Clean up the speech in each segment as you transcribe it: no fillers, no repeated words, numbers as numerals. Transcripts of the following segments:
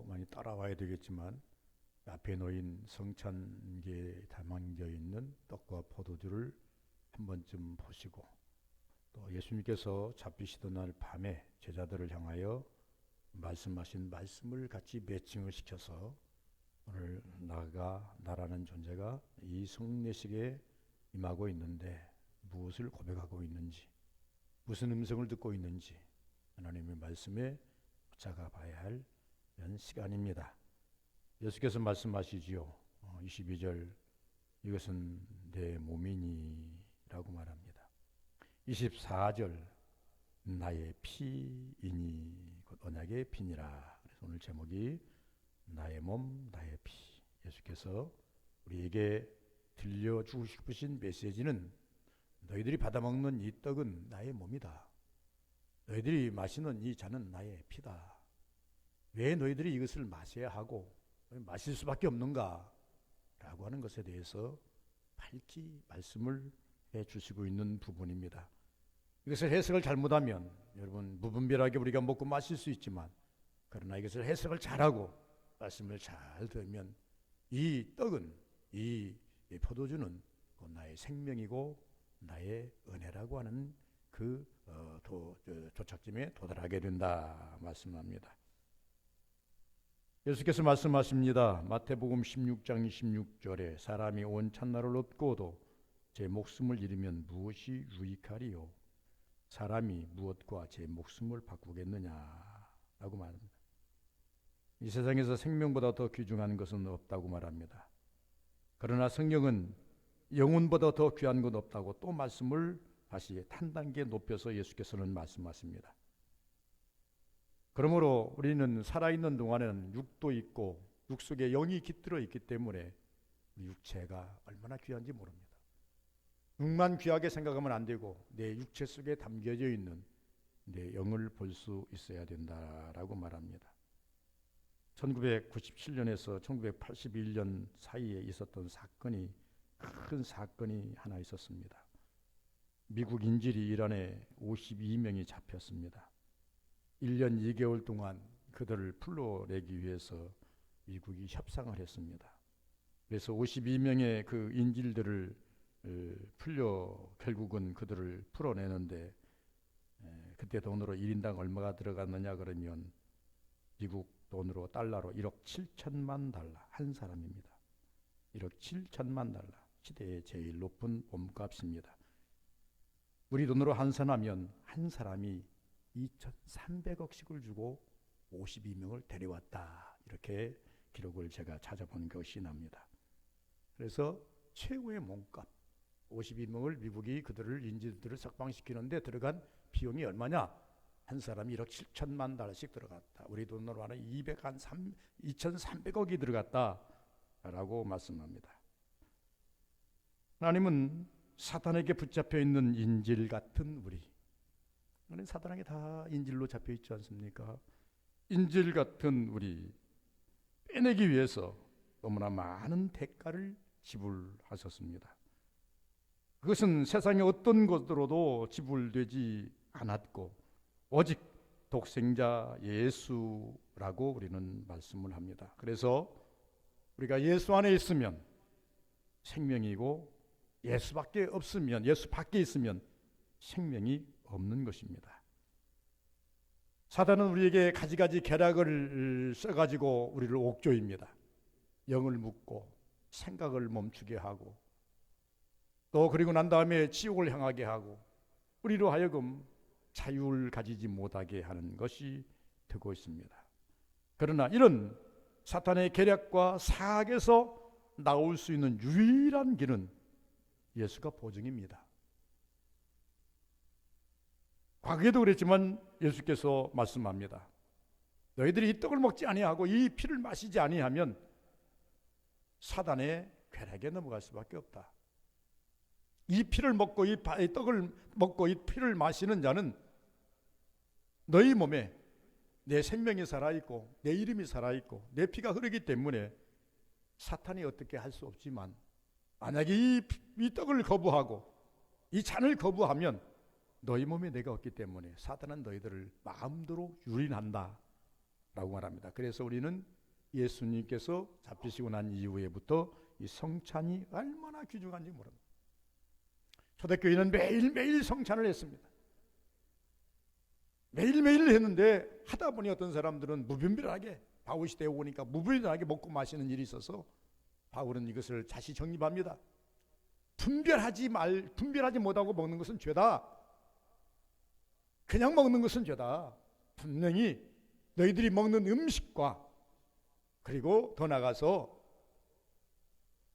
많이 따라와야 되겠지만 앞에 놓인 성찬기에 담겨 있는 떡과 포도주를 한 번쯤 보시고 또 예수님께서 잡히시던 날 밤에 제자들을 향하여 말씀하신 말씀을 같이 매칭을 시켜서 오늘 나라는 존재가 이 성례식에 임하고 있는데 무엇을 고백하고 있는지, 무슨 음성을 듣고 있는지 하나님의 말씀에 붙잡아 봐야 할 이런 시간입니다. 예수께서 말씀하시지요. 22절 이것은 내 몸이니 라고 말합니다. 24절 나의 피이니 곧 언약의 피니라. 그래서 오늘 제목이 나의 몸 나의 피. 예수께서 우리에게 들려주고 싶으신 메시지는 너희들이 받아먹는 이 떡은 나의 몸이다. 너희들이 마시는 이 잔은 나의 피다. 왜 너희들이 이것을 마셔야 하고 마실 수밖에 없는가? 라고 하는 것에 대해서 밝히 말씀을 해주시고 있는 부분입니다. 이것을 해석을 잘못하면 여러분 무분별하게 우리가 먹고 마실 수 있지만 그러나 이것을 해석을 잘하고 말씀을 잘 들으면 이 떡은 이 포도주는 나의 생명이고 나의 은혜라고 하는 그 도착점에 도달하게 된다 말씀합니다. 예수께서 말씀하십니다. 마태복음 16장 26절에 사람이 온 찬나를 얻고도 제 목숨을 잃으면 무엇이 유익하리요? 사람이 무엇과 제 목숨을 바꾸겠느냐라고 말합니다. 이 세상에서 생명보다 더 귀중한 것은 없다고 말합니다. 그러나 성경은 영혼보다 더 귀한 것 없다고 또 말씀을 다시 한 단계 높여서 예수께서는 말씀하십니다. 그러므로 우리는 살아있는 동안에는 육도 있고 육 속에 영이 깃들어 있기 때문에 육체가 얼마나 귀한지 모릅니다. 육만 귀하게 생각하면 안 되고 내 육체 속에 담겨져 있는 내 영을 볼 수 있어야 된다라고 말합니다. 1997년에서 1981년 사이에 있었던 사건이 큰 사건이 하나 있었습니다. 미국 인질이 이란에 52명이 잡혔습니다. 1년 2개월 동안 그들을 풀어내기 위해서 미국이 협상을 했습니다. 그래서 52명의 그 인질들을 결국은 그들을 풀어내는데 그때 돈으로 1인당 얼마가 들어갔느냐 그러면 미국 돈으로 달러로 1억 7천만 달러 한 사람입니다. 1억 7천만 달러 시대의 제일 높은 몸값입니다. 우리 돈으로 환산하면 한 사람이 2,300억씩을 주고 52명을 데려왔다. 이렇게 기록을 제가 찾아본 것이 납니다. 그래서 최고의 몸값 52명을 미국이 그들을 인질들을 석방시키는데 들어간 비용이 얼마냐? 한 사람이 1억 7천만 달러씩 들어갔다. 우리 돈으로 하면 2,300억이 들어갔다라고 말씀합니다. 하나님은 사탄에게 붙잡혀 있는 인질 같은 우리, 사탄에게 다 인질로 잡혀 있지 않습니까? 인질 같은 우리 빼내기 위해서 너무나 많은 대가를 지불하셨습니다. 그것은 세상의 어떤 것으로도 지불되지 않았고 오직 독생자 예수라고 우리는 말씀을 합니다. 그래서 우리가 예수 안에 있으면 생명이고 예수밖에 없으면, 예수 밖에 있으면 생명이 없는 것입니다. 사단은 우리에게 가지가지 계략을 써가지고 우리를 옥조입니다. 영을 묶고 생각을 멈추게 하고 또 그리고 난 다음에 지옥을 향하게 하고 우리로 하여금 자유를 가지지 못하게 하는 것이 되고 있습니다. 그러나 이런 사탄의 계략과 사악에서 나올 수 있는 유일한 길은 예수가 보증입니다. 과거에도 그랬지만 예수께서 말씀합니다. 너희들이 이 떡을 먹지 아니하고 이 피를 마시지 아니하면 사단의 괴락에 넘어갈 수밖에 없다. 이 피를 먹고 이 떡을 먹고 이 피를 마시는 자는 너희 몸에 내 생명이 살아있고 내 이름이 살아있고 내 피가 흐르기 때문에 사탄이 어떻게 할 수 없지만 만약에 이 떡을 거부하고 이 잔을 거부하면 너희 몸에 내가 없기 때문에 사탄은 너희들을 마음대로 유린한다. 말합니다. 그래서 우리는 예수님께서 잡히시고 난 이후에부터 이 성찬이 얼마나 귀중한지 모릅니다. 초대교회는 매일매일 성찬을 했습니다. 매일매일 했는데 하다 보니 어떤 사람들은 무분별하게 바울 시대에 오니까 무분별하게 먹고 마시는 일이 있어서 바울은 이것을 다시 정립합니다. 분별하지 못하고 먹는 것은 죄다. 그냥 먹는 것은 죄다. 분명히 너희들이 먹는 음식과 그리고 더 나가서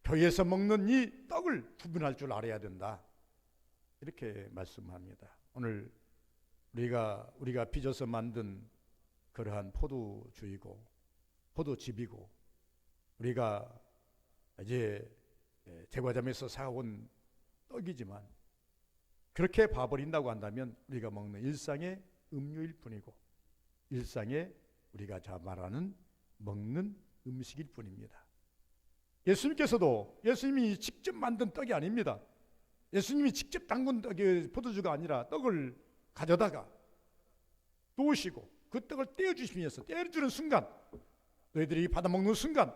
교회에서 먹는 이 떡을 구분할 줄 알아야 된다. 이렇게 말씀합니다. 오늘 우리가 빚어서 만든 그러한 포도주이고 포도즙이고 우리가 이제 제과점에서 사온 떡이지만 그렇게 봐버린다고 한다면 우리가 먹는 일상의 음료일 뿐이고 일상에 우리가 말하는 먹는 음식일 뿐입니다. 예수님이 직접 만든 떡이 아닙니다. 예수님이 직접 담근 떡이 포도주가 아니라 떡을 가져다가 놓으시고 그 떡을 떼어주시면서 떼어주는 순간 너희들이 받아먹는 순간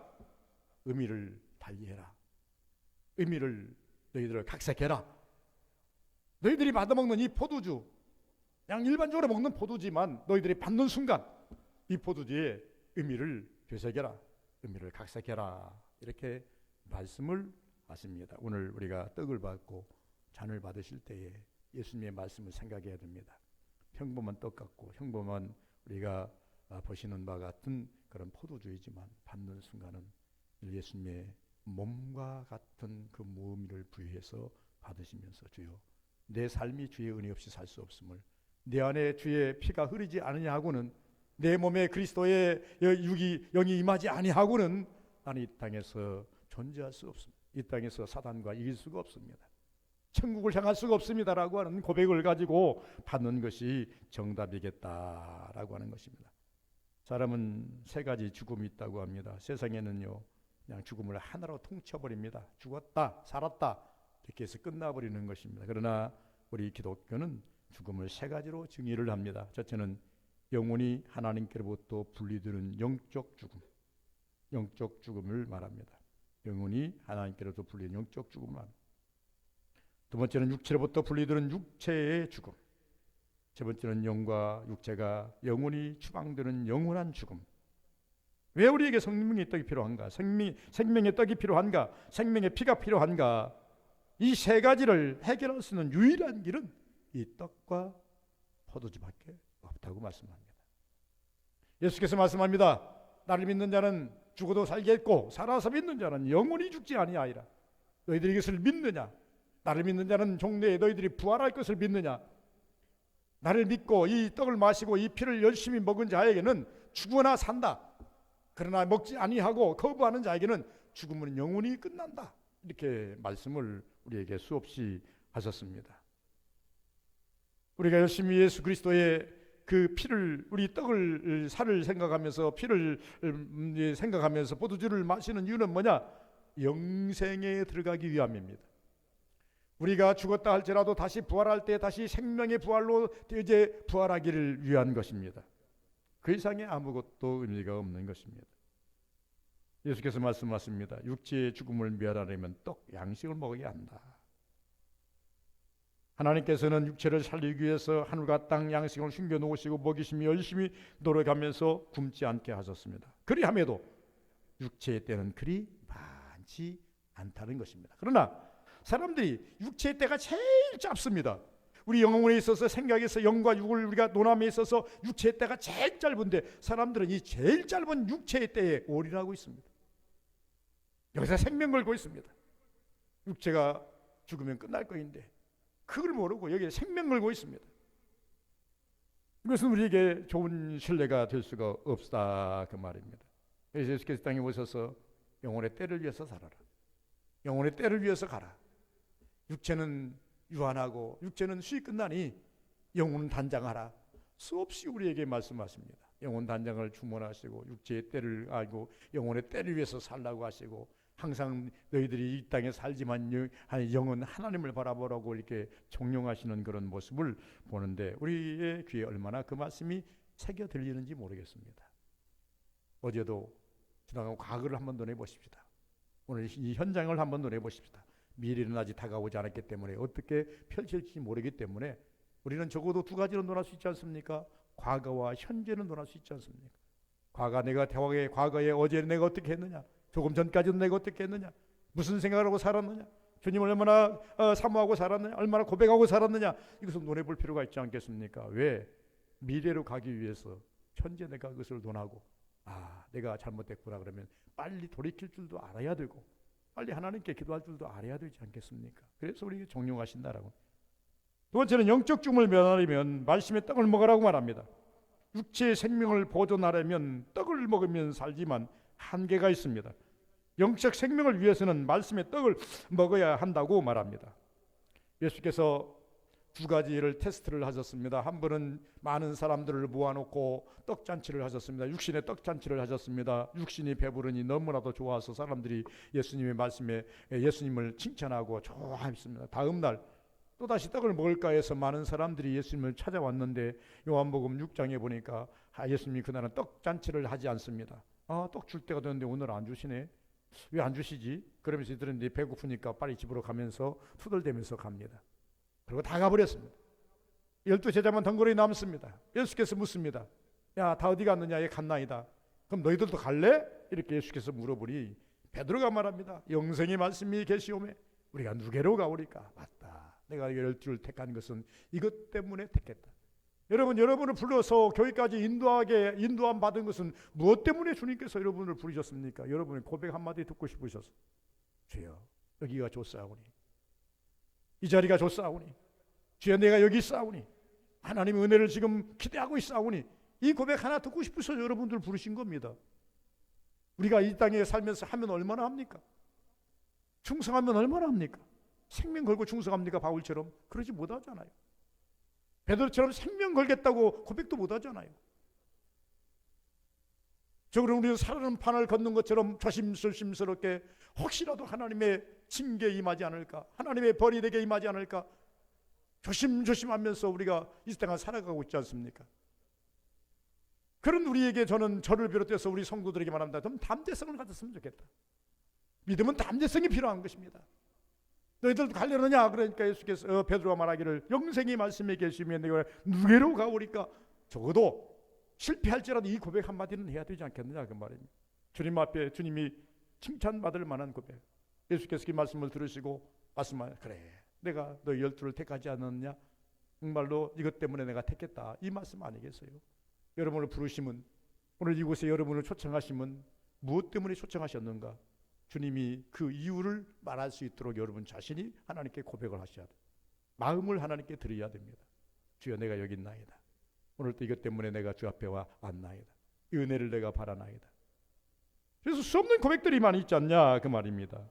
의미를 달리해라. 의미를 너희들을 각색해라. 너희들이 받아먹는 이 포도주 그냥 일반적으로 먹는 포도지만 너희들이 받는 순간 이 포도주의 의미를 되새겨라. 의미를 각색해라. 이렇게 말씀을 하십니다. 오늘 우리가 떡을 받고 잔을 받으실 때에 예수님의 말씀을 생각해야 됩니다. 평범한 떡 같고 평범한 우리가 보시는 바 같은 그런 포도주이지만 받는 순간은 예수님의 몸과 같은 그 무의미를 부여해서 받으시면서 주여 내 삶이 주의 은혜 없이 살 수 없음을 내 안에 주의 피가 흐르지 않으냐 하고는 내 몸에 그리스도의 영이 임하지 아니하고는 나는 이 땅에서 존재할 수 없습니다. 이 땅에서 사단과 이길 수가 없습니다. 천국을 향할 수가 없습니다라고 하는 고백을 가지고 받는 것이 정답이겠다라고 하는 것입니다. 사람은 세 가지 죽음이 있다고 합니다. 세상에는요 그냥 죽음을 하나로 통쳐버립니다. 죽었다 살았다 이렇게 해서 끝나버리는 것입니다. 그러나 우리 기독교는 죽음을 세 가지로 정의를 합니다. 첫째는 영혼이 하나님께로부터 분리되는 영적 죽음을 말합니다. 영혼이 하나님께로부터 분리된 영적 죽음을 말합니다. 두 번째는 육체로부터 분리되는 육체의 죽음. 세 번째는 영과 육체가 영혼이 추방되는 영원한 죽음. 왜 우리에게 생명의 떡이 필요한가? 생명의 떡이 필요한가? 생명의 피가 필요한가? 이 세 가지를 해결할 수 있는 유일한 길은 이 떡과 포도주밖에 없다고 말씀합니다. 예수께서 말씀합니다. 나를 믿는 자는 죽어도 살겠고 살아서 믿는 자는 영원히 죽지 아니하리라. 너희들이 이것을 믿느냐? 나를 믿는 자는 종래에 너희들이 부활할 것을 믿느냐? 나를 믿고 이 떡을 마시고 이 피를 열심히 먹은 자에게는 죽으나 산다. 그러나 먹지 아니하고 거부하는 자에게는 죽음은 영원히 끝난다. 이렇게 말씀을 우리에게 수없이 하셨습니다. 우리가 열심히 예수 그리스도의 그 피를 우리 떡을 살을 생각하면서 피를 생각하면서 포도주를 마시는 이유는 뭐냐? 영생에 들어가기 위함입니다. 우리가 죽었다 할지라도 다시 부활할 때 다시 생명의 부활로 이제 부활하기를 위한 것입니다. 그 이상에 아무것도 의미가 없는 것입니다. 예수께서 말씀하십니다. 육체의 죽음을 멸하려면 떡 양식을 먹어야 한다. 하나님께서는 육체를 살리기 위해서 하늘과 땅 양식을 숨겨놓으시고 먹이심이 열심히 노력하면서 굶지 않게 하셨습니다. 그리함에도 육체의 때는 그리 많지 않다는 것입니다. 그러나 사람들이 육체의 때가 제일 짧습니다. 우리 영혼에 있어서 생각에서 영과 육을 우리가 논함에 있어서 육체의 때가 제일 짧은데 사람들은 이 제일 짧은 육체의 때에 올인하고 있습니다. 여기서 생명 걸고 있습니다. 육체가 죽으면 끝날 거인데 그걸 모르고 여기에 생명 걸고 있습니다. 이것은 우리에게 좋은 신뢰가 될 수가 없다 그 말입니다. 그래서 예수께서 땅에 오셔서 영혼의 때를 위해서 살아라. 영혼의 때를 위해서 가라. 육체는 유한하고 육체는 수이 끝나니 영혼은 단장하라. 수없이 우리에게 말씀하십니다. 영혼 단장을 주문하시고 육체의 때를 알고 영혼의 때를 위해서 살라고 하시고 항상 너희들이 이 땅에 살지만 영은 하나님을 바라보라고 이렇게 종용하시는 그런 모습을 보는데 우리의 귀에 얼마나 그 말씀이 새겨 들리는지 모르겠습니다. 어제도 지나간 과거를 한번 논해 보십시다. 오늘 이 현장을 한번 논해 보십시다. 미래는 아직 다가오지 않았기 때문에 어떻게 펼쳐질지 모르기 때문에 우리는 적어도 두 가지는 논할 수 있지 않습니까? 과거와 현재는 논할 수 있지 않습니까? 과거에 어제 내가 어떻게 했느냐, 조금 전까지는 내가 어떻게 했느냐, 무슨 생각을 하고 살았느냐, 주님을 얼마나 사모하고 살았느냐, 얼마나 고백하고 살았느냐, 이것을 논해 볼 필요가 있지 않겠습니까? 왜? 미래로 가기 위해서 현재 내가 그것을 논하고, 내가 잘못됐구나 그러면 빨리 돌이킬 줄도 알아야 되고, 빨리 하나님께 기도할 줄도 알아야 되지 않겠습니까? 그래서 우리에게 종용하신다라고. 두 번째는 영적 죽음을 면하려면 말씀의 떡을 먹으라고 말합니다. 육체의 생명을 보존하려면 떡을 먹으면 살지만 한계가 있습니다. 영적 생명을 위해서는 말씀의 떡을 먹어야 한다고 말합니다. 예수께서 두 가지를 테스트를 하셨습니다. 한 번은 많은 사람들을 모아놓고 떡잔치를 하셨습니다. 육신의 떡잔치를 하셨습니다. 육신이 배부르니 너무나도 좋아서 사람들이 예수님의 말씀에 예수님을 칭찬하고 좋아했습니다. 다음 날 또다시 떡을 먹을까 해서 많은 사람들이 예수님을 찾아왔는데 요한복음 6장에 보니까 예수님이 그날은 떡잔치를 하지 않습니다. 떡 줄 때가 됐는데 오늘 안 주시네. 왜 안 주시지? 그러면서 이들은 이제 배고프니까 빨리 집으로 가면서 투덜대면서 갑니다. 그리고 다 가버렸습니다. 12제자만 덩그러니 남습니다. 예수께서 묻습니다. 야, 다 어디 갔느냐? 얘 갔나이다. 그럼 너희들도 갈래? 이렇게 예수께서 물어보니 베드로가 말합니다. 영생의 말씀이 계시오매 우리가 누게로 가오리까? 맞다. 내가 12를 택한 것은 이것 때문에 택했다. 여러분을 불러서 교회까지 인도함 받은 것은 무엇 때문에 주님께서 여러분을 부르셨습니까? 여러분의 고백 한마디 듣고 싶으셔서 주여 여기가 좋사오니 이 자리가 좋사오니 주여 내가 여기 있사오니 하나님의 은혜를 지금 기대하고 있사오니 이 고백 하나 듣고 싶으셔서 여러분들 부르신 겁니다. 우리가 이 땅에 살면서 하면 얼마나 합니까? 충성하면 얼마나 합니까? 생명 걸고 충성합니까? 바울처럼? 그러지 못하잖아요. 베드로처럼 생명 걸겠다고 고백도 못하잖아요. 그럼 우리는 살아는 판을 걷는 것처럼 조심스럽게 혹시라도 하나님의 징계에 임하지 않을까, 하나님의 벌이 내게 임하지 않을까 조심하면서 우리가 이 땅을 살아가고 있지 않습니까? 그런 우리에게 저를 비롯해서 우리 성도들에게 말합니다. 좀 담대성을 가졌으면 좋겠다. 믿음은 담대성이 필요한 것입니다. 너희들 가려느냐? 그러니까 예수께서 베드로가 말하기를 영생의 말씀에 계시면 내가 누게로 가오리까? 적어도 실패할지라도 이 고백 한마디는 해야 되지 않겠느냐 그 말입니다. 주님 앞에 주님이 칭찬받을 만한 고백. 예수께서 그 말씀을 들으시고 말씀하여 그래 내가 너희 12를 택하지 않았느냐? 정말로 이것 때문에 내가 택했다. 이 말씀 아니겠어요? 여러분을 부르심은 오늘 이곳에 여러분을 초청하심은 무엇 때문에 초청하셨는가? 주님이 그 이유를 말할 수 있도록 여러분 자신이 하나님께 고백을 하셔야 돼요. 마음을 하나님께 드려야 됩니다. 주여 내가 여기 있나이다. 오늘 또 이것 때문에 내가 주 앞에 왔나이다. 이 은혜를 내가 바라나이다. 그래서 수없는 고백들이 많이 있지 않냐 그 말입니다.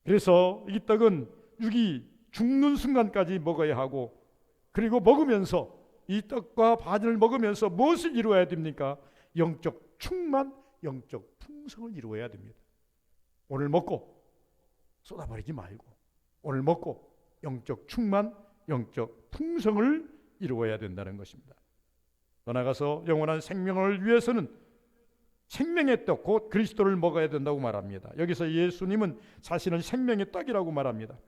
그래서 이 떡은 육이 죽는 순간까지 먹어야 하고 그리고 먹으면서 이 떡과 바전을 먹으면서 무엇을 이루어야 됩니까? 영적 충만, 영적 풍성을 이루어야 됩니다. 오늘 먹고 쏟아버리지 말고 오늘 먹고 영적 충만, 영적 풍성을 이루어야 된다는 것입니다. 더 나아가서 영원한 생명을 위해서는 생명의 떡, 곧 그리스도를 먹어야 된다고 말합니다. 여기서 예수님은 사실은 생명의 떡이라고 말합니다.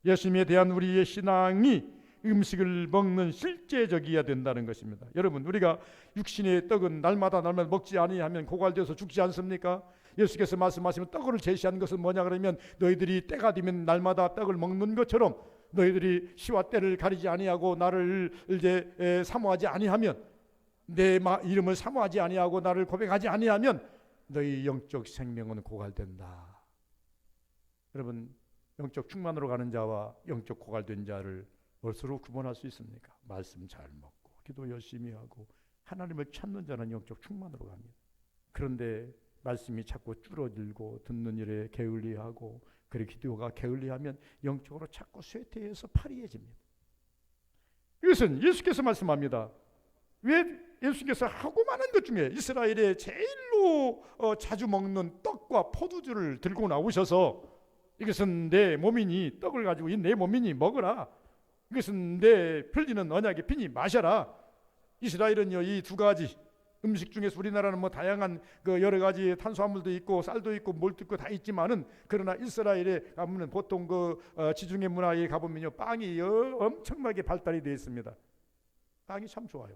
예수님에 대한 우리의 신앙이 음식을 먹는 실제적이어야 된다는 것입니다. 여러분 우리가 육신의 떡은 날마다 먹지 아니하면 고갈되어서 죽지 않습니까? 예수께서 말씀하시면 떡을 제시한 것은 뭐냐 그러면 너희들이 때가 되면 날마다 떡을 먹는 것처럼 너희들이 시와 때를 가리지 아니하고 나를 이제 사모하지 아니하면 내 이름을 사모하지 아니하고 나를 고백하지 아니하면 너희 영적 생명은 고갈된다. 여러분 영적 충만으로 가는 자와 영적 고갈된 자를 무엇으로 구분할 수 있습니까? 말씀 잘 먹고 기도 열심히 하고 하나님을 찾는 자는 영적 충만으로 갑니다. 그런데 말씀이 자꾸 줄어들고 듣는 일에 게을리하고 그리고 기도가 게을리하면 영적으로 자꾸 쇠퇴해서 파리해집니다. 이것은 예수께서 말씀합니다. 왜 예수께서 하고 많은 것 중에 이스라엘의 제일로 자주 먹는 떡과 포도주를 들고 나오셔서 이것은 내 몸이니 떡을 가지고 이 내 몸이니 먹어라. 이것은 내 흘리는 언약의 피니 마셔라. 이스라엘은요 이 두 가지 음식 중에서 우리나라는 뭐 다양한 그 여러 가지 탄수화물도 있고 쌀도 있고 뭘도 있고 다 있지만은, 그러나 이스라엘에 가면은 보통 그 지중해 문화에 가보면요, 빵이 엄청나게 발달이 되어 있습니다. 빵이 참 좋아요.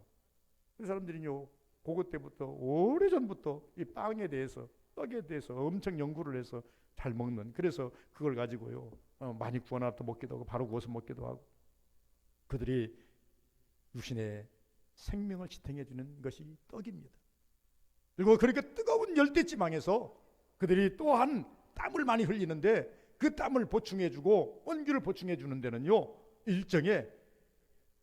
그 사람들이요, 그것 때부터 오래전부터 이 빵에 대해서, 떡에 대해서 엄청 연구를 해서 잘 먹는, 그래서 그걸 가지고요 많이 구워놔서 먹기도 하고 바로 구워서 먹기도 하고, 그들이 육신의 생명을 지탱해 주는 것이 떡입니다. 그리고 그렇게 뜨거운 열대지방에서 그들이 또한 땀을 많이 흘리는데, 그 땀을 보충해 주고 온기를 보충해 주는 데는요, 일정에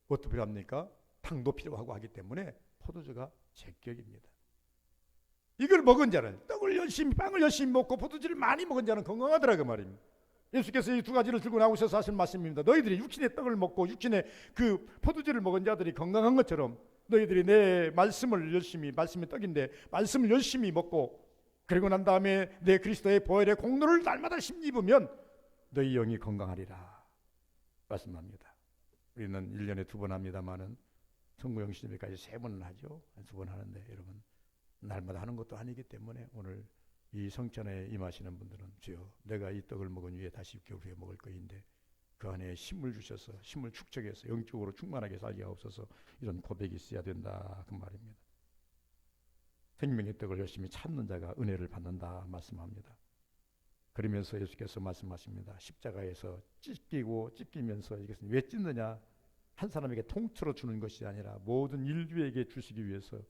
그것도 필요합니까? 당도 필요하고 하기 때문에 포도주가 제격입니다. 이걸 먹은 자는, 떡을 열심히, 빵을 열심히 먹고 포도주를 많이 먹은 자는 건강하더라 그 말입니다. 예수께서 이 두 가지를 들고 나오셔서 하신 말씀입니다. 너희들이 육신의 떡을 먹고 육신의 그 포도주를 먹은 자들이 건강한 것처럼, 너희들이 내 말씀을 열심히, 말씀이 떡인데 말씀을 열심히 먹고, 그리고 난 다음에 내 그리스도의 보혈의 공로를 날마다 힘입으면 너희 영이 건강하리라 말씀합니다. 우리는 1년에 2번 합니다만은 성구영신일까지 3번을 하죠. 2번 하는데, 여러분 날마다 하는 것도 아니기 때문에 오늘 이 성찬에 임하시는 분들은, 주여 내가 이 떡을 먹은 후에 다시 6개월 후에 먹을 것인데 그 안에 힘을 주셔서, 힘을 축적해서 영적으로 충만하게 살게 하옵소서, 이런 고백이 있어야 된다 그 말입니다. 생명의 떡을 열심히 찾는 자가 은혜를 받는다 말씀합니다. 그러면서 예수께서 말씀하십니다. 십자가에서 찢기면서, 이것은 왜 찢느냐, 한 사람에게 통째로 주는 것이 아니라 모든 인류에게 주시기 위해서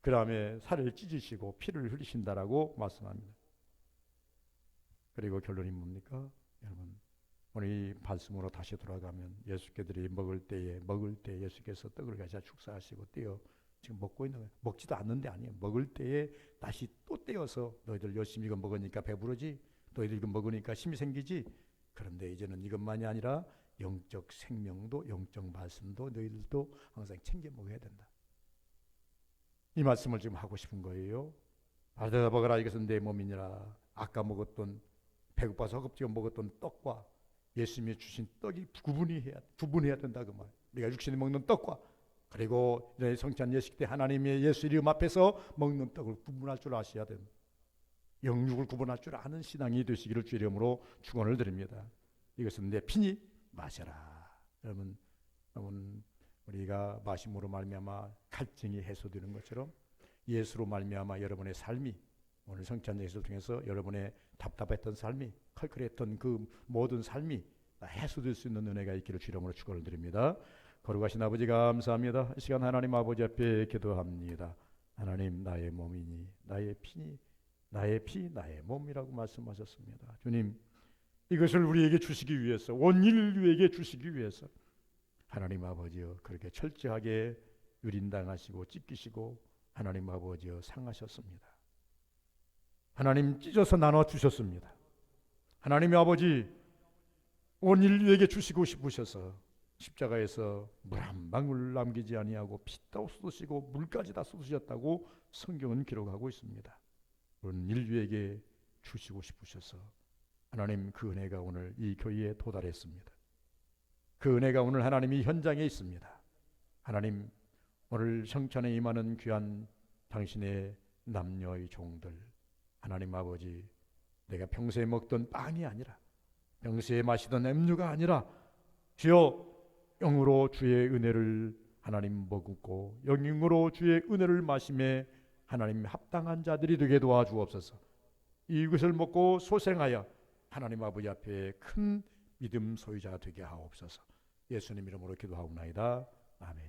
그 다음에 살을 찢으시고 피를 흘리신다라고 말씀합니다. 그리고 결론이 뭡니까? 여러분, 오늘 이 말씀으로 다시 돌아가면, 예수께들이 먹을 때 예수께서 떡을 가져 축사하시고 떼어 지금 먹고 있는 거예요. 먹지도 않는데 아니에요. 먹을 때에 다시 또 떼어서, 너희들 열심히 이거 먹으니까 배부르지, 너희들 이거 먹으니까 힘이 생기지, 그런데 이제는 이것만이 아니라 영적 생명도, 영적 말씀도 너희들도 항상 챙겨 먹어야 된다. 이 말씀을 지금 하고 싶은 거예요. 받아 먹어라, 이것은 내 몸이니라. 아까 먹었던, 배고파서 허겁지겁 먹었던 떡과 예수님이 주신 떡이 구분해야 된다 그 말. 우리가 육신이 먹는 떡과, 그리고 성찬 예식 때 하나님의 예수 이름 앞에서 먹는 떡을 구분할 줄 아셔야 됩니다. 영육을 구분할 줄 아는 신앙이 되시기를 주의 이름으로 축원을 드립니다. 이것은 내 피니 마셔라. 여러분, 우리가 마심으로 말미암아 갈증이 해소되는 것처럼, 예수로 말미암아 여러분의 삶이, 오늘 성찬 예식을 통해서 여러분의 답답했던 삶이, 컬컬했던 그 모든 삶이 해소될 수 있는 은혜가 있기를 주의 이름으로 축원을 드립니다. 거룩하신 아버지 감사합니다. 이 시간 하나님 아버지 앞에 기도합니다. 하나님, 나의 몸이니 나의 피니, 나의 피 나의 몸이라고 말씀하셨습니다. 주님, 이것을 우리에게 주시기 위해서, 온 인류에게 주시기 위해서 하나님 아버지여 그렇게 철저하게 유린당하시고 찢기시고 하나님 아버지여 상하셨습니다. 하나님, 찢어서 나눠주셨습니다. 하나님 아버지, 온 인류에게 주시고 싶으셔서 십자가에서 물 한 방울 남기지 아니하고 피도 쏟으시고 물까지 다 쏟으셨다고 성경은 기록하고 있습니다. 온 인류에게 주시고 싶으셔서 하나님, 그 은혜가 오늘 이 교회에 도달했습니다. 그 은혜가 오늘 하나님이 현장에 있습니다. 하나님, 오늘 성찬에 임하는 귀한 당신의 남녀의 종들, 하나님 아버지, 내가 평소에 먹던 빵이 아니라, 평소에 마시던 음료가 아니라, 주여 영으로 주의 은혜를 하나님 먹고 영으로 주의 은혜를 마심에 하나님 합당한 자들이 되게 도와주옵소서. 이것을 먹고 소생하여 하나님 아버지 앞에 큰 믿음 소유자가 되게 하옵소서. 예수님 이름으로 기도하옵나이다. 아멘.